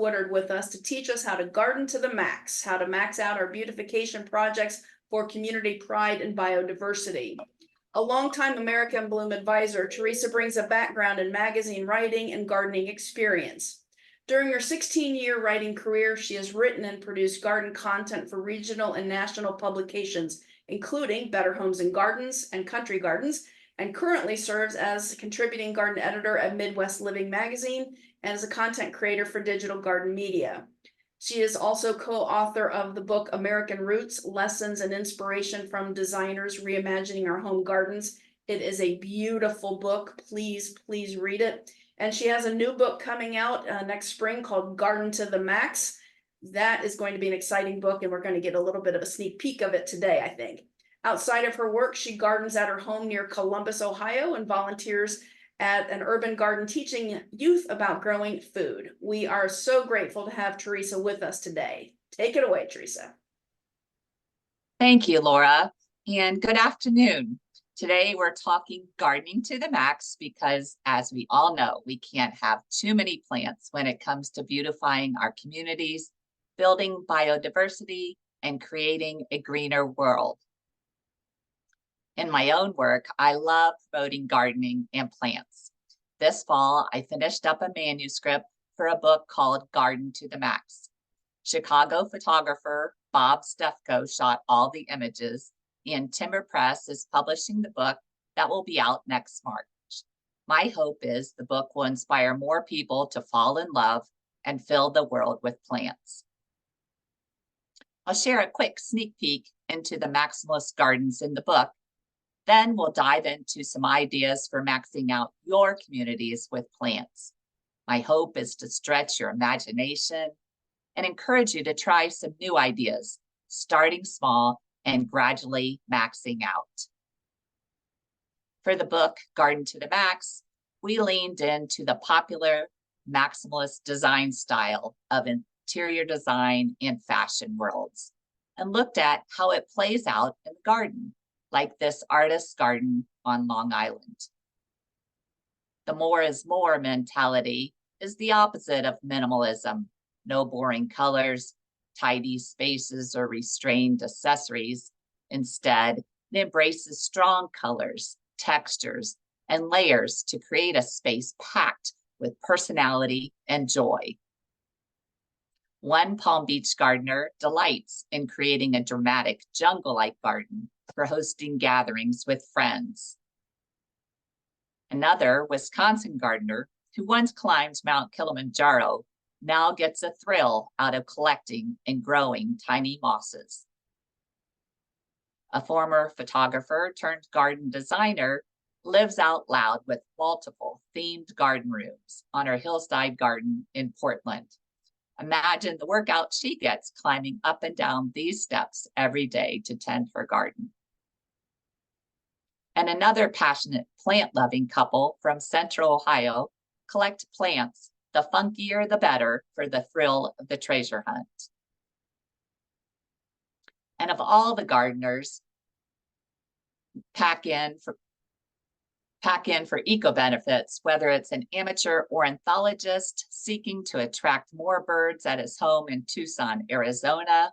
Woodard with us to teach us how to garden to the max, how to max out our beautification projects for community pride and biodiversity. A longtime American Bloom advisor, Teresa brings a background in magazine writing and gardening experience. During her 16-year writing career, she has written and produced garden content for regional and national publications, including Better Homes and Gardens and Country Gardens, and currently serves as a contributing garden editor at Midwest Living magazine and as a content creator for digital garden media. She is also co-author of the book American Roots, Lessons and Inspiration from Designers Reimagining Our Home Gardens. It is a beautiful book. Please read it. And she has a new book coming out next spring called Garden to the Max. That is going to be an exciting book, and we're going to get a little bit of a sneak peek of it today, I think. Outside of her work, she gardens at her home near Columbus, Ohio, and volunteers at an urban garden teaching youth about growing food. We are so grateful to have Teresa with us today. Take it away, Teresa. Thank you, Laura, and good afternoon. Today we're talking gardening to the max because, as we all know, we can't have too many plants when it comes to beautifying our communities, building biodiversity, and creating a greener world. In my own work, I love promoting gardening and plants. This fall, I finished up a manuscript for a book called Garden to the Max. Chicago photographer Bob Stefko shot all the images, and Timber Press is publishing the book that will be out next March. My hope is the book will inspire more people to fall in love and fill the world with plants. I'll share a quick sneak peek into the maximalist gardens in the book. Then we'll dive into some ideas for maxing out your communities with plants. My hope is to stretch your imagination and encourage you to try some new ideas, starting small and gradually maxing out. For the book, Garden to the Max, we leaned into the popular maximalist design style of interior design and fashion worlds and looked at how it plays out in the garden, like this artist's garden on Long Island. The more is more mentality is the opposite of minimalism. No boring colors, tidy spaces, or restrained accessories. Instead, it embraces strong colors, textures, and layers to create a space packed with personality and joy. One Palm Beach gardener delights in creating a dramatic jungle-like garden for hosting gatherings with friends. Another Wisconsin gardener who once climbed Mount Kilimanjaro now gets a thrill out of collecting and growing tiny mosses. A former photographer turned garden designer lives out loud with multiple themed garden rooms on her hillside garden in Portland. Imagine the workout she gets climbing up and down these steps every day to tend her garden. And another passionate plant-loving couple from Central Ohio collect plants, the funkier the better, for the thrill of the treasure hunt. And of all the gardeners, pack in for eco-benefits, whether it's an amateur ornithologist seeking to attract more birds at his home in Tucson, Arizona,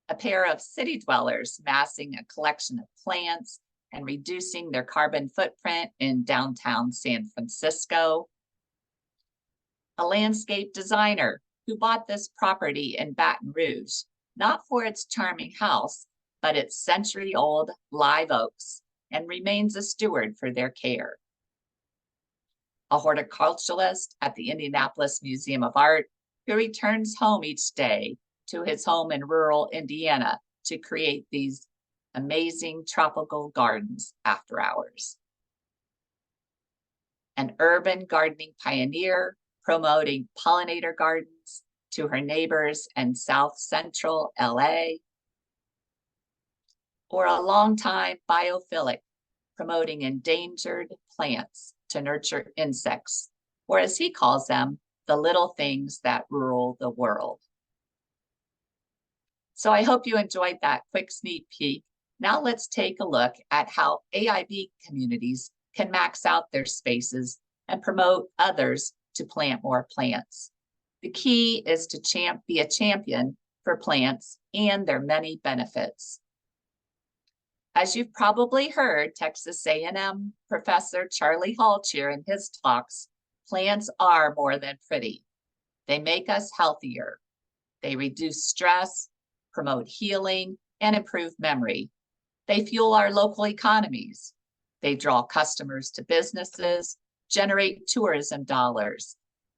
a pair of city dwellers massing a collection of plants and reducing their carbon footprint in downtown San Francisco, a landscape designer who bought this property in Baton Rouge, not for its charming house, but its century-old live oaks, and remains a steward for their care. A horticulturalist at the Indianapolis Museum of Art who returns home each day to his home in rural Indiana to create these amazing tropical gardens after hours. An urban gardening pioneer promoting pollinator gardens to her neighbors in South Central LA, or a longtime biophilic promoting endangered plants to nurture insects, or as he calls them, the little things that rule the world. So I hope you enjoyed that quick sneak peek. Now let's take a look at how AIB communities can max out their spaces and promote others to plant more plants. The key is to be a champion for plants and their many benefits. As you've probably heard Texas A&M Professor Charlie Hall cheer in his talks, plants are more than pretty. They make us healthier. They reduce stress, promote healing, and improve memory. They fuel our local economies. They draw customers to businesses, generate tourism dollars,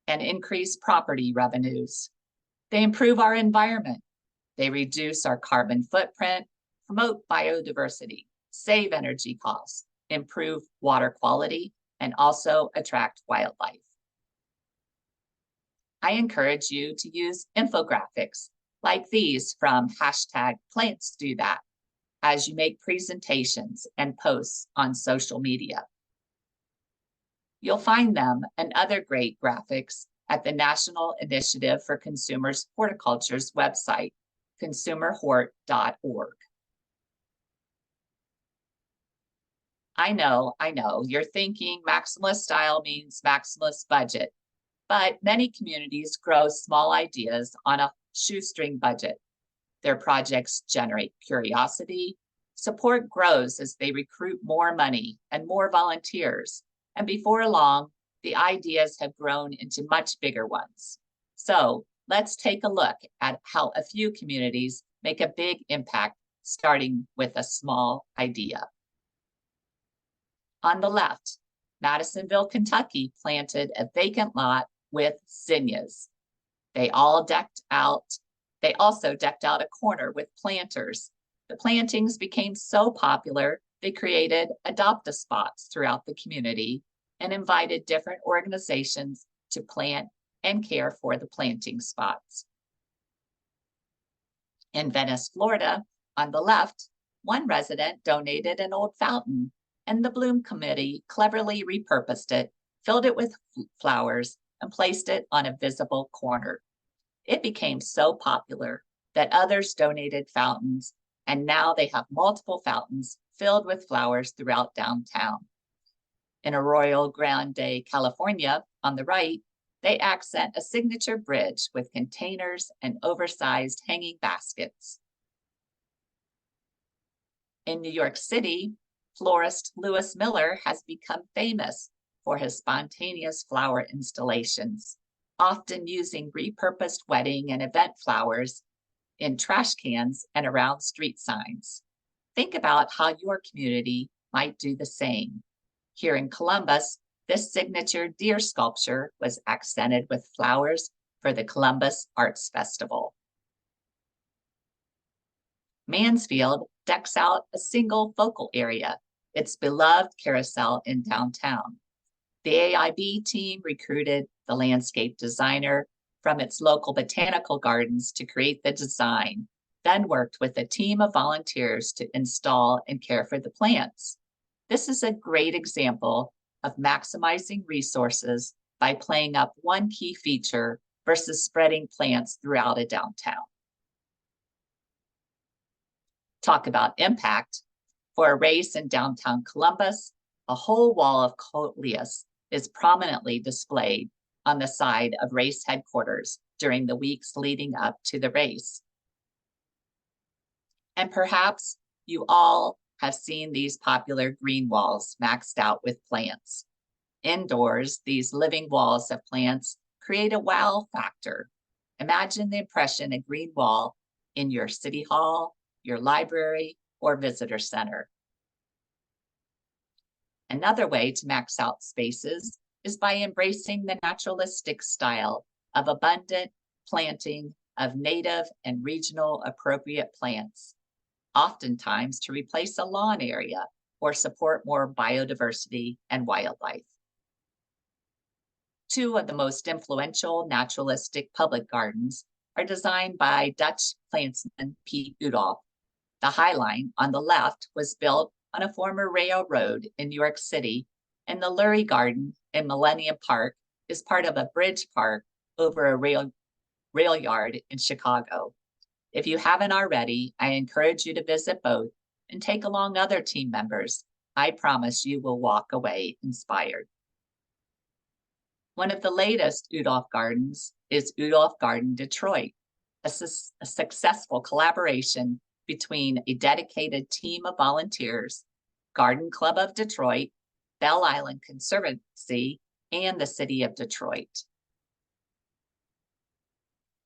and increase property revenues. They improve our environment. They reduce our carbon footprint, promote biodiversity, save energy costs, improve water quality, and also attract wildlife. I encourage you to use infographics like these from #PlantsDoThat as you make presentations and posts on social media. You'll find them and other great graphics at the National Initiative for Consumers Horticulture's website, consumerhort.org. I know, you're thinking maximalist style means maximalist budget, but many communities grow small ideas on a shoestring budget. Their projects generate curiosity, support grows as they recruit more money and more volunteers, and before long, the ideas have grown into much bigger ones. So let's take a look at how a few communities make a big impact, starting with a small idea. On the left, Madisonville, Kentucky planted a vacant lot with zinnias. They also decked out a corner with planters. The plantings became so popular, they created adopt-a-spots throughout the community and invited different organizations to plant and care for the planting spots. In Venice, Florida, on the left, one resident donated an old fountain, and the Bloom Committee cleverly repurposed it, filled it with flowers, and placed it on a visible corner. It became so popular that others donated fountains, and now they have multiple fountains filled with flowers throughout downtown. In Arroyo Grande, California, on the right, they accent a signature bridge with containers and oversized hanging baskets. In New York City, florist Lewis Miller has become famous for his spontaneous flower installations, often using repurposed wedding and event flowers in trash cans and around street signs. Think about how your community might do the same. Here in Columbus, this signature deer sculpture was accented with flowers for the Columbus Arts Festival. Mansfield decks out a single focal area, its beloved carousel in downtown. The AIB team recruited the landscape designer from its local botanical gardens to create the design, then worked with a team of volunteers to install and care for the plants. This is a great example of maximizing resources by playing up one key feature versus spreading plants throughout a downtown. Talk about impact. For a race in downtown Columbus, a whole wall of coleus is prominently displayed on the side of race headquarters during the weeks leading up to the race. And perhaps you all have seen these popular green walls maxed out with plants. Indoors, these living walls of plants create a wow factor. Imagine the impression a green wall in your city hall, your library, or visitor center. Another way to max out spaces is by embracing the naturalistic style of abundant planting of native and regional appropriate plants, oftentimes to replace a lawn area or support more biodiversity and wildlife. Two of the most influential naturalistic public gardens are designed by Dutch plantsman Piet Oudolf. The High Line on the left was built on a former railroad in New York City, and the Lurie Garden in Millennium Park is part of a bridge park over a rail yard in Chicago. If you haven't already, I encourage you to visit both and take along other team members. I promise you will walk away inspired. One of the latest Oudolf gardens is Udolph Garden Detroit, a successful collaboration between a dedicated team of volunteers, Garden Club of Detroit, Belle Island Conservancy, and the City of Detroit.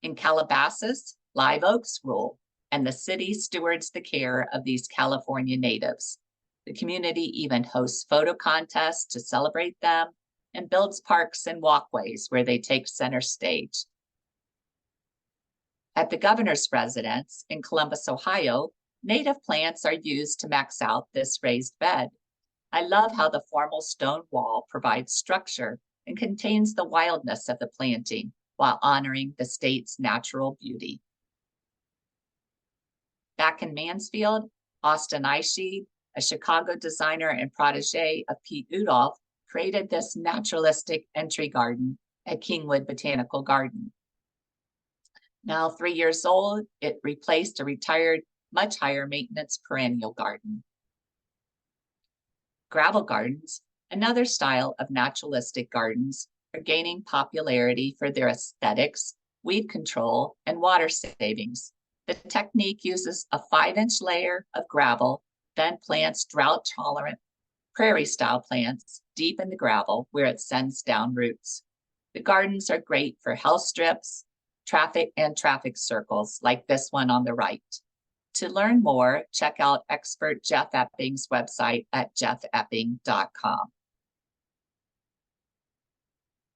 In Calabasas, live oaks rule, and the city stewards the care of these California natives. The community even hosts photo contests to celebrate them and builds parks and walkways where they take center stage. At the governor's residence in Columbus, Ohio, native plants are used to max out this raised bed. I love how the formal stone wall provides structure and contains the wildness of the planting while honoring the state's natural beauty. Back in Mansfield, Austin Eichschied, a Chicago designer and protege of Pete Udolph, created this naturalistic entry garden at Kingwood Botanical Garden. Now 3 years old, it replaced a retired, much higher maintenance perennial garden. Gravel gardens, another style of naturalistic gardens, are gaining popularity for their aesthetics, weed control, and water savings. The technique uses a 5-inch layer of gravel, then plants drought-tolerant prairie-style plants deep in the gravel where it sends down roots. The gardens are great for health strips, traffic circles like this one on the right. To learn more, check out expert Jeff Epping's website at jeffepping.com.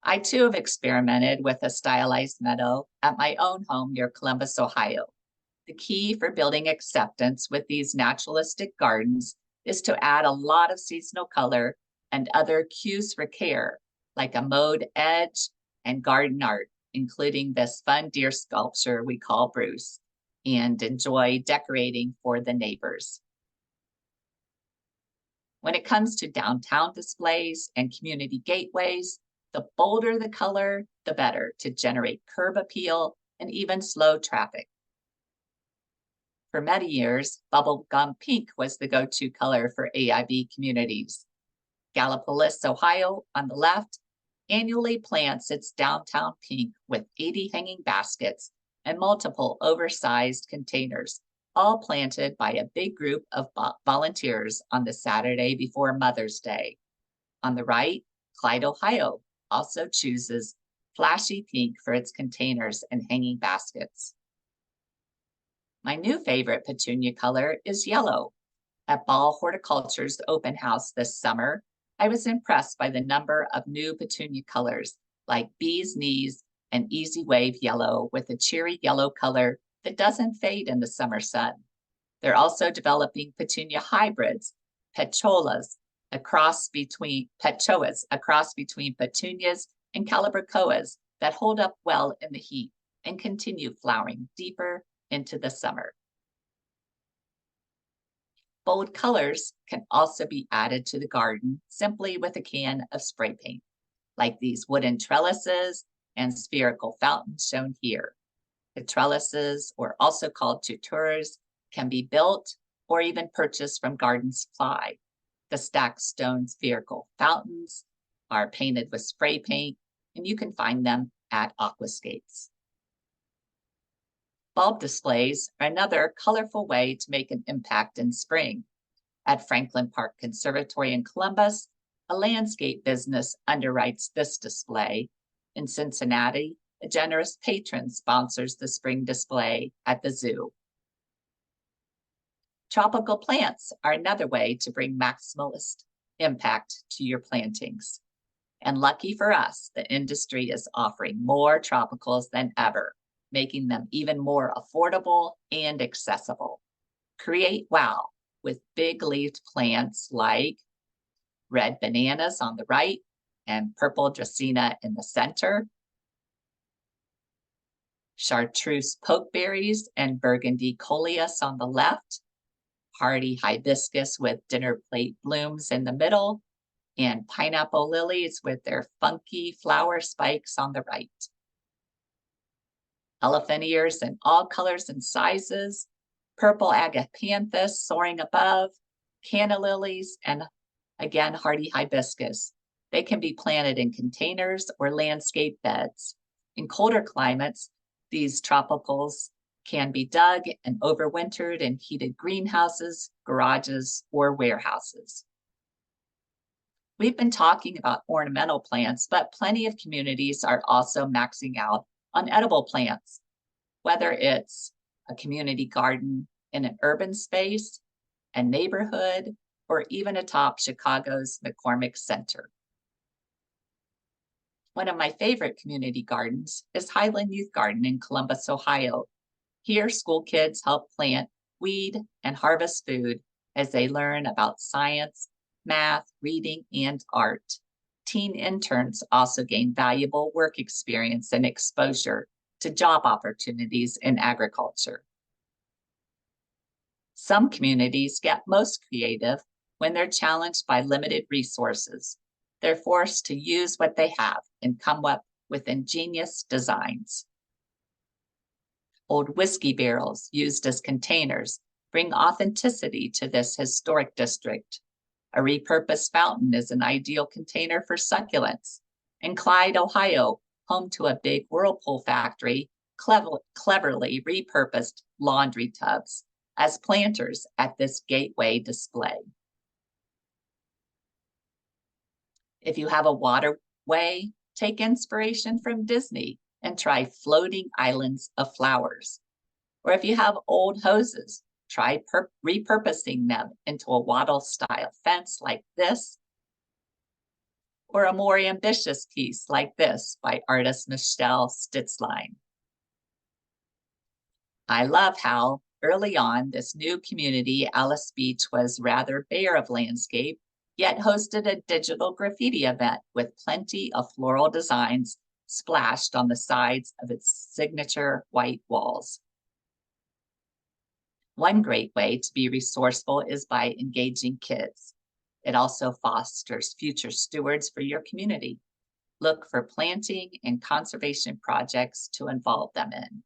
I too have experimented with a stylized meadow at my own home near Columbus, Ohio. The key for building acceptance with these naturalistic gardens is to add a lot of seasonal color and other cues for care, like a mowed edge and garden art, including this fun deer sculpture we call Bruce, and enjoy decorating for the neighbors. When it comes to downtown displays and community gateways, the bolder the color, the better to generate curb appeal and even slow traffic. For many years, bubblegum pink was the go-to color for AIB communities. Gallipolis, Ohio, on the left, annually plants its downtown pink with 80 hanging baskets and multiple oversized containers, all planted by a big group of volunteers on the Saturday before Mother's Day. On the right, Clyde, Ohio, also chooses flashy pink for its containers and hanging baskets. My new favorite petunia color is yellow. At Ball Horticulture's open house this summer, I was impressed by the number of new petunia colors like Bee's Knees and Easy Wave Yellow with a cheery yellow color that doesn't fade in the summer sun. They're also developing petunia hybrids, petchoas, a cross between petunias and calibrachoas that hold up well in the heat and continue flowering deeper into the summer. Bold colors can also be added to the garden simply with a can of spray paint, like these wooden trellises and spherical fountains shown here. The trellises, or also called tutors, can be built or even purchased from garden supply. The stacked stone spherical fountains are painted with spray paint, and you can find them at aquascapes. Bulb displays are another colorful way to make an impact in spring. At Franklin Park Conservatory in Columbus, a landscape business underwrites this display. In Cincinnati, a generous patron sponsors the spring display at the zoo. Tropical plants are another way to bring maximalist impact to your plantings. And lucky for us, the industry is offering more tropicals than ever, making them even more affordable and accessible. Create wow with big-leaved plants like red bananas on the right and purple dracaena in the center, chartreuse pokeberries and burgundy coleus on the left, hardy hibiscus with dinner plate blooms in the middle, and pineapple lilies with their funky flower spikes on the right. Elephant ears in all colors and sizes, purple agapanthus soaring above, canna lilies, and again, hardy hibiscus. They can be planted in containers or landscape beds. In colder climates, these tropicals can be dug and overwintered in heated greenhouses, garages, or warehouses. We've been talking about ornamental plants, but plenty of communities are also maxing out on edible plants, whether it's a community garden in an urban space, a neighborhood, or even atop Chicago's McCormick Center. One of my favorite community gardens is Highland Youth Garden in Columbus, Ohio. Here, school kids help plant, weed, and harvest food as they learn about science, math, reading, and art. Teen interns also gain valuable work experience and exposure to job opportunities in agriculture. Some communities get most creative when they're challenged by limited resources. They're forced to use what they have and come up with ingenious designs. Old whiskey barrels used as containers bring authenticity to this historic district. A repurposed fountain is an ideal container for succulents. In Clyde, Ohio, home to a big Whirlpool factory, cleverly repurposed laundry tubs as planters at this gateway display. If you have a waterway, take inspiration from Disney and try floating islands of flowers. Or if you have old hoses, try repurposing them into a wattle-style fence like this, or a more ambitious piece like this by artist Michelle Stitzline. I love how early on this new community, Alice Beach, was rather bare of landscape, yet hosted a digital graffiti event with plenty of floral designs splashed on the sides of its signature white walls. One great way to be resourceful is by engaging kids. It also fosters future stewards for your community. Look for planting and conservation projects to involve them in.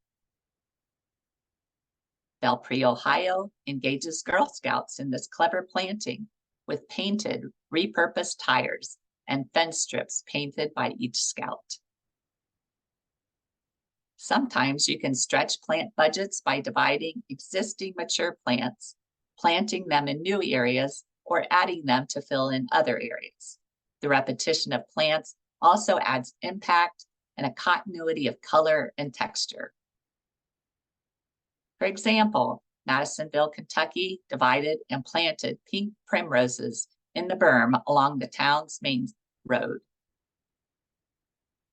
Belpre, Ohio engages Girl Scouts in this clever planting with painted, repurposed tires and fence strips painted by each scout. Sometimes you can stretch plant budgets by dividing existing mature plants, planting them in new areas, or adding them to fill in other areas. The repetition of plants also adds impact and a continuity of color and texture. For example, Madisonville, Kentucky divided and planted pink primroses in the berm along the town's main road.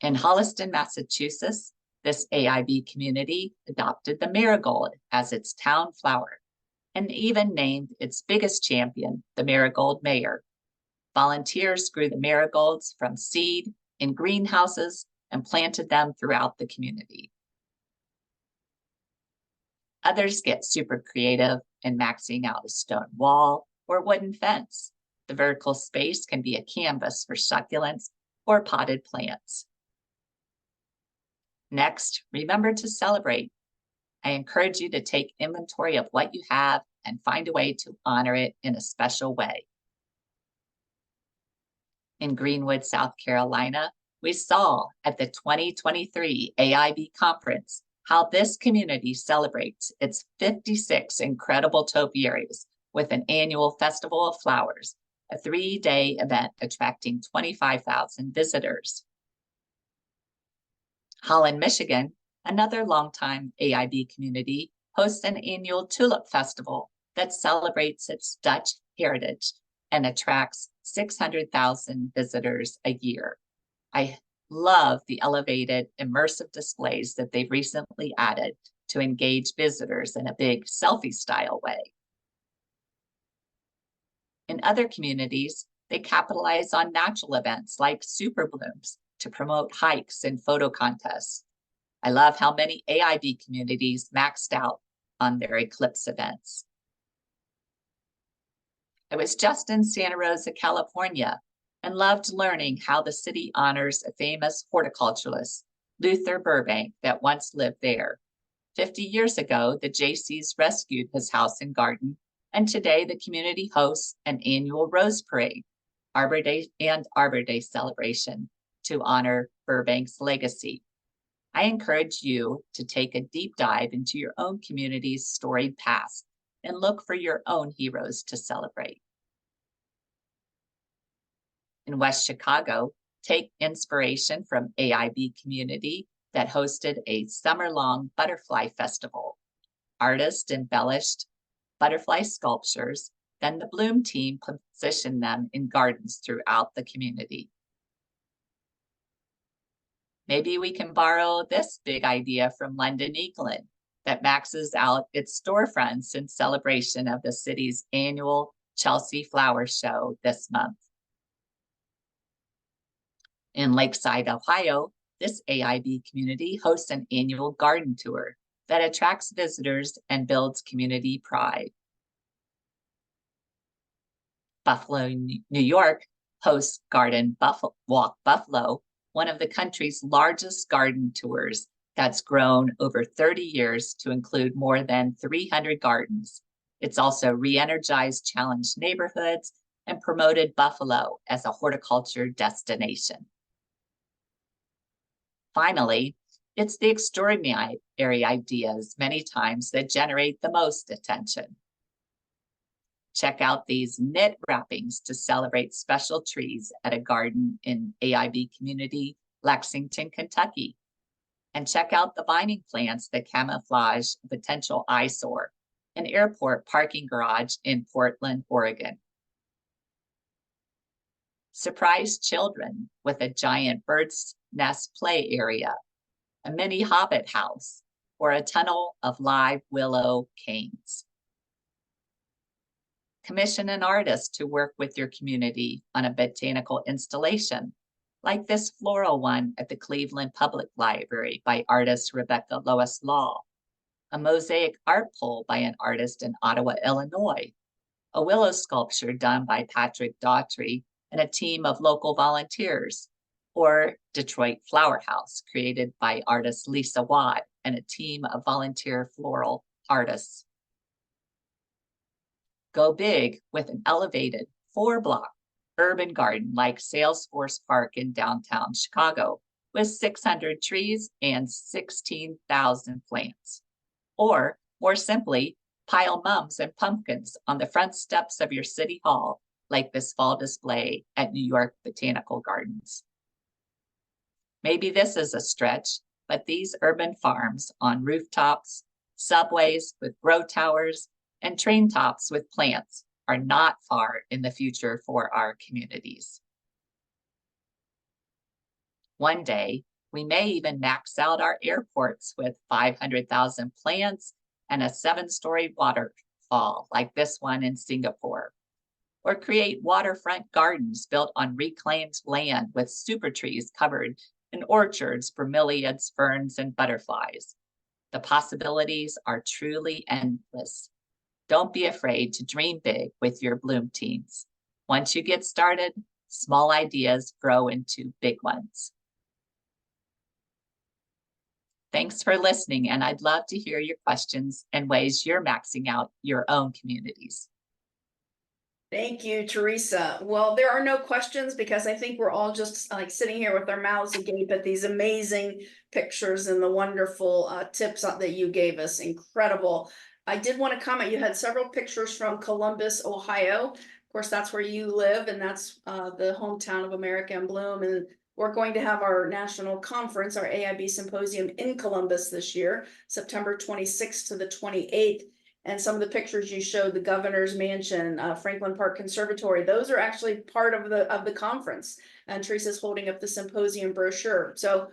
In Holliston, Massachusetts, this AIB community adopted the marigold as its town flower and even named its biggest champion the Marigold Mayor. Volunteers grew the marigolds from seed in greenhouses and planted them throughout the community. Others get super creative in maxing out a stone wall or wooden fence. The vertical space can be a canvas for succulents or potted plants. Next, remember to celebrate. I encourage you to take inventory of what you have and find a way to honor it in a special way. In Greenwood, South Carolina, we saw at the 2023 AIB conference how this community celebrates its 56 incredible topiaries with an annual Festival of Flowers, a 3-day event attracting 25,000 visitors. Holland, Michigan, another longtime AIB community, hosts an annual Tulip Festival that celebrates its Dutch heritage and attracts 600,000 visitors a year. I love the elevated, immersive displays that they've recently added to engage visitors in a big selfie-style way. In other communities, they capitalize on natural events like super blooms to promote hikes and photo contests. I love how many AIB communities maxed out on their eclipse events. I was just in Santa Rosa, California, and loved learning how the city honors a famous horticulturalist, Luther Burbank, that once lived there. 50 years ago, the Jaycees rescued his house and garden, and today the community hosts an annual Rose Parade, Arbor Day celebration to honor Burbank's legacy. I encourage you to take a deep dive into your own community's storied past and look for your own heroes to celebrate. In West Chicago, take inspiration from AIB community that hosted a summer-long butterfly festival. Artists embellished butterfly sculptures, then the Bloom team positioned them in gardens throughout the community. Maybe we can borrow this big idea from London, England, that maxes out its storefronts in celebration of the city's annual Chelsea Flower Show this month. In Lakeside, Ohio, this AIB community hosts an annual garden tour that attracts visitors and builds community pride. Buffalo, New York hosts Garden Walk Buffalo, one of the country's largest garden tours that's grown over 30 years to include more than 300 gardens. It's also re-energized challenged neighborhoods and promoted Buffalo as a horticulture destination. Finally, it's the extraordinary ideas many times that generate the most attention. Check out these knit wrappings to celebrate special trees at a garden in AIB community, Lexington, Kentucky. And check out the vining plants that camouflage a potential eyesore, an airport parking garage in Portland, Oregon. Surprise children with a giant bird's nest play area, a mini hobbit house, or a tunnel of live willow canes. Commission an artist to work with your community on a botanical installation, like this floral one at the Cleveland Public Library by artist Rebecca Lois Law, a mosaic art pole by an artist in Ottawa, Illinois, a willow sculpture done by Patrick Daughtry and a team of local volunteers, or Detroit Flower House, created by artist Lisa Watt and a team of volunteer floral artists. Go big with an elevated 4-block urban garden like Salesforce Park in downtown Chicago with 600 trees and 16,000 plants. Or more simply, pile mums and pumpkins on the front steps of your city hall like this fall display at New York Botanical Gardens. Maybe this is a stretch, but these urban farms on rooftops, subways with grow towers, and train tops with plants are not far in the future for our communities. One day, we may even max out our airports with 500,000 plants and a 7-story waterfall like this one in Singapore, or create waterfront gardens built on reclaimed land with super trees covered in orchards, bromeliads, ferns, and butterflies. The possibilities are truly endless. Don't be afraid to dream big with your Bloom teams. Once you get started, small ideas grow into big ones. Thanks for listening, and I'd love to hear your questions and ways you're maxing out your own communities. Thank you, Teresa. Well, there are no questions because I think we're all just like sitting here with our mouths agape at these amazing pictures and the wonderful tips that you gave us. Incredible. I did want to comment, you had several pictures from Columbus, Ohio. Of course, that's where you live, and that's the hometown of America in Bloom. And we're going to have our national conference, our AIB symposium in Columbus this year, September 26th to the 28th. And some of the pictures you showed, the governor's mansion, Franklin Park Conservatory, those are actually part of the conference. And Teresa's holding up the symposium brochure. So,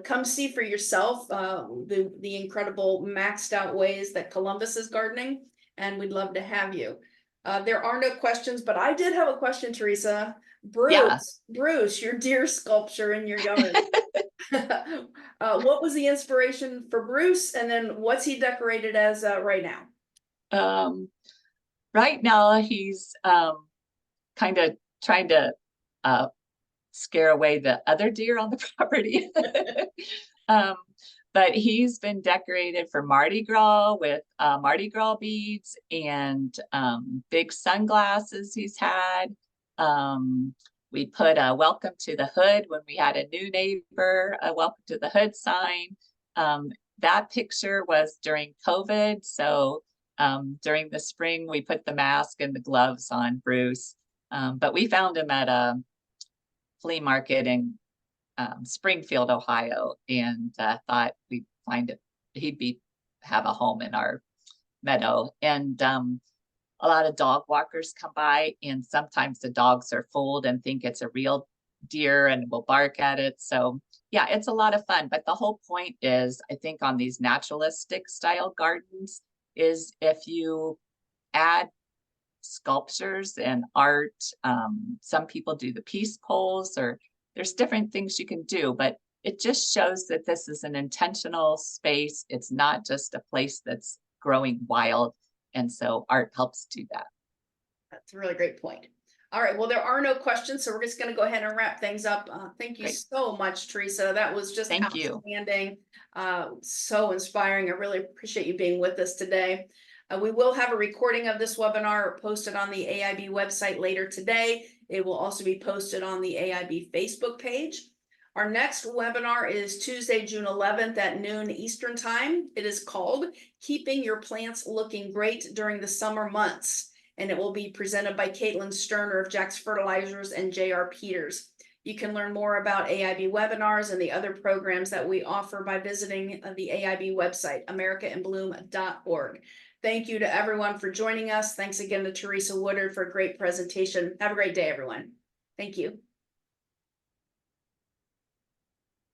come see for yourself the incredible maxed out ways that Columbus is gardening, and we'd love to have you. There are no questions, but I did have a question, Teresa. Bruce, your deer sculpture in your yard. What was the inspiration for Bruce, and then what's he decorated as right now? Right now, he's kind of trying to scare away the other deer on the property. But he's been decorated for Mardi Gras with Mardi Gras beads and big sunglasses he's had. We put a welcome to the hood when we had a new neighbor, a welcome to the hood sign. That picture was during COVID. So during the spring, we put the mask and the gloves on Bruce. But we found him at a flea market in Springfield, Ohio, and thought we'd find it, have a home in our meadow. And a lot of dog walkers come by, and sometimes the dogs are fooled and think it's a real deer and will bark at it. So yeah, it's a lot of fun. But the whole point is, I think on these naturalistic style gardens is if you add sculptures and art, some people do the peace poles, or there's different things you can do, but it just shows that this is an intentional space. It's not just a place that's growing wild. And so art helps do that. That's a really great point. All right, well, there are no questions, so we're just going to go ahead and wrap things up. Thank you Great. so much, Teresa. That was just Thank you. outstanding. So inspiring. I really appreciate you being with us today. We will have a recording of this webinar posted on the AIB website later today. It will also be posted on the AIB Facebook page. Our next webinar is Tuesday, June 11th at noon Eastern Time. It is called Keeping Your Plants Looking Great During the Summer Months, and it will be presented by Caitlin Sterner of Jack's Fertilizers and J.R. Peters. You can learn more about AIB webinars and the other programs that we offer by visiting the AIB website, americainbloom.org. Thank you to everyone for joining us. Thanks again to Teresa Woodard for a great presentation. Have a great day, everyone. Thank you.